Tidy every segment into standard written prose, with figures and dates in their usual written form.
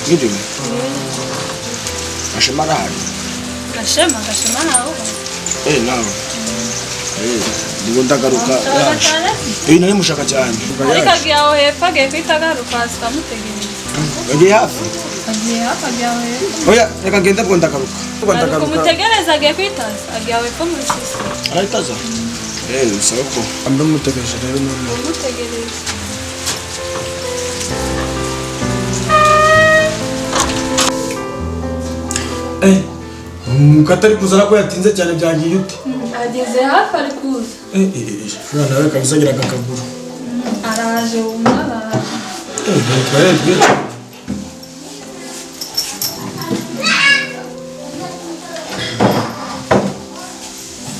Ngidi. Gashema arahari. Gashema nawe. Nawe. Ndigo ndagaruka yaje. Nari mushaka cyane. Ariko agiye aho hepfo agiye kwitagaruka asikamutegereza. Agiye hafi. Oya, reka ngenda ko ndagaruka. Kumutegereza agiye kwitaza. Agiye aho hepfo muri sisi. Aritaza. Sawa ko. Ambe mutegereje rero none. Mutegereza. Katari kuzana ko yatinze cyane byangiye ute? Ageze hafi ari kuza. Nawe kabisa agira akaguru. Araje umwana.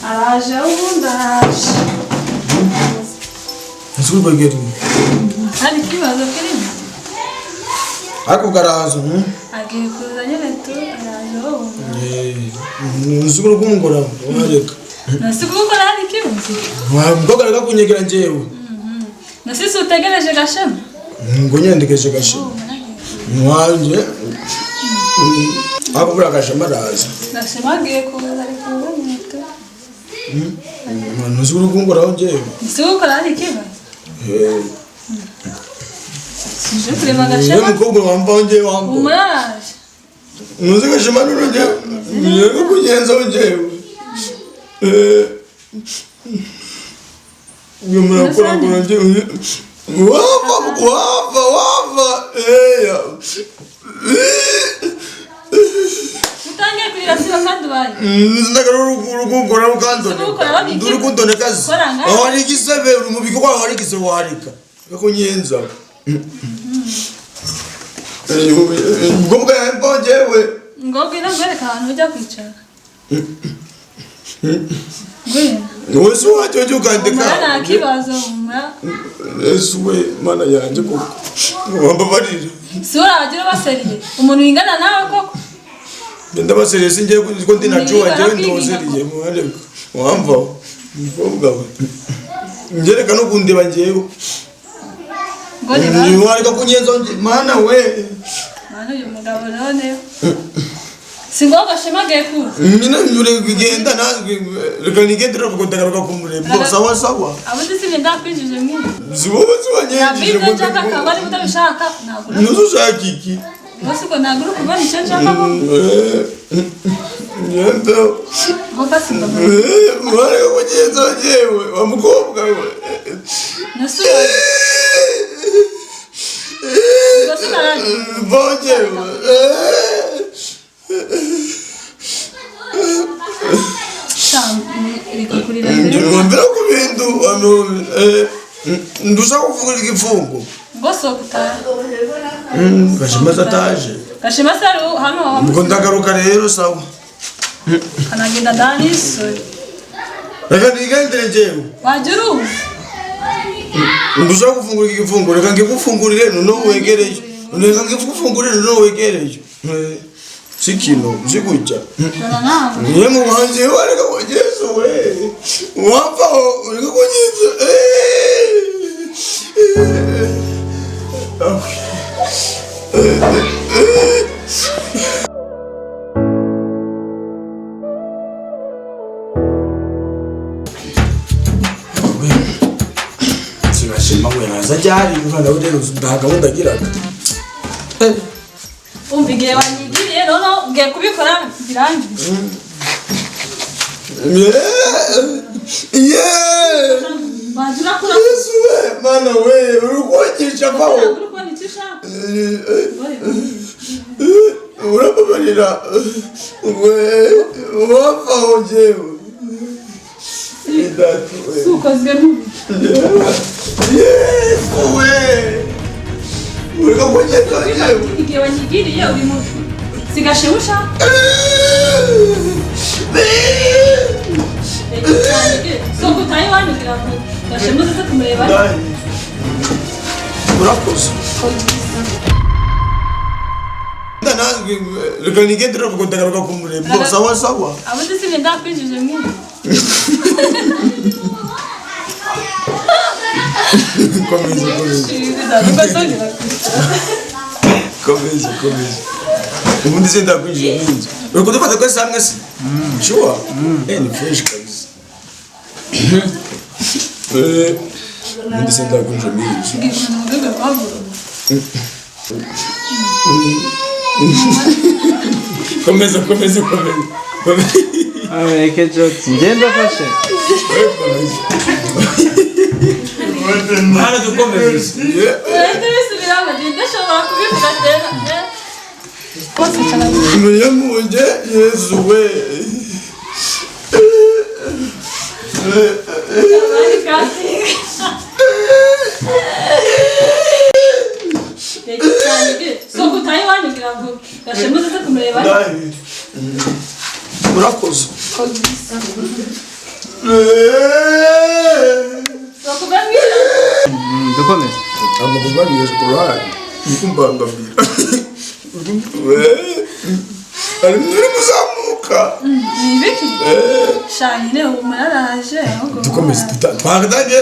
Araje ubundi araje. Ese bageri. Hari kibazo kirimo. Ako garazo. Agiye kuza nyine tu araje ubundi. Nzuguru kumungora wareka. Nasibuko hari kibazo. Mugogara kunyegera njewe. Nasisi utegereje Gashema. Ngo nyandekeje Gashema. Mwanje. Ako bura Gashema araza. Gashema agiye kuza ari kuza. Nzuguru kumungora njewe. Nasibuko hari kibazo. Sije kurema Gashema. Mukobwa wambanje wambo. Umuraje. Nuzi Gashema nuje. Yego kunyenza njewe. Nyuma kora njewe. Wava. Utangiye kwirasiba kandi baye. Ndagaruka rukanzo. Nduri kundonekazi. Ahari gisebe urumubiko kwa hari gisebe warika. Yakunyenza. Ngombwa yambojewe. Ngobwira ngwereka ahantu ujya kwicara. Ngwino. Wese wajoje ukandika. Mana kibazo umra. Esuwe mana yanje ko. Wambabarira. Sura agira baseriye. Umuntu wingana nawe koko. Ndabaseriye sinje ko ndinajuwa je ndozeriye mwareka. Wamva. Mukobwa we. Ngereka no kundeba njewe. Ni wareka kunyenza mana we. Mana uyu mugabo none. Singo Gashema agiye kuza. Nyina nyure kugenda nazwe reka nigendera kugondagaruka kumurembo sawa. Abundi singe ndakwinjije mwe. Ziboba zibanyeje. Nabinde nshaka kabari mutabishaka nagura. Nuzushaka iki? Bose ko nagura kubona icyo nshaka ko. Nyendo. Ngofasi ngoma. Wareka kunyenza njewe wa mukobwa we. Nasuba. Bonjewe. Ndumvira ku bintu ndushaka kuvuga igifungo. Ngoso gutaha. Gashema zataje. Gashema saru hano. Ngo ndagaruka rero sawa. Kanagenda ndani so. Reka nigendere njewe. Wajuru. Ndushaka kufungura igifungo reka ngikufungurire no wegereje. Reka ngikufungurire no wegereje. Sikino zikuja. Ye mubanze wareka konyezo we. Wapfa ureka konyezo. Sinashima we naza jari umwana urero ndagahunda giraga. Umbigiye wanyigiriye nono ngiye kubikora birangiye. Bajura kura. Yesu mana we urukonyesha bawo. Urababarira we wafaho jewe. Sukozwe mu. Yesu we. Ureka konyesha jewe. Igihe wanyigiriye uri mu. Sigashewusha. Soko tayo wanyugira ko. Gashemuze kumureba. Urakoze. Nazwe reka nigendera kugondagaruka kumurembo sawa. Abundi singe ndakwinjije mwe. Komeza. Komeza. Ubundi se ndakwinjira n'inzu. Uriko dufata ko samwe se? Sure. Ni fresh kabisa. Ubundi se ndakwinjira n'inzu. Komeza. Reka jokes ngenda fashe. Hano dukomeze. Ndabisubiramo ndashobora kubivuga tena. Muyamuje Yesu we. Soko Taiwan ngirango gashemuze kumureba. Murakoze. Soko bamira. Dukomeze. Amagubani Yesu Qur'an. Nikumbangambira. Ari muri muzamuka. Nibiki? Shanyine umararaje. Dukomeze twagadaje.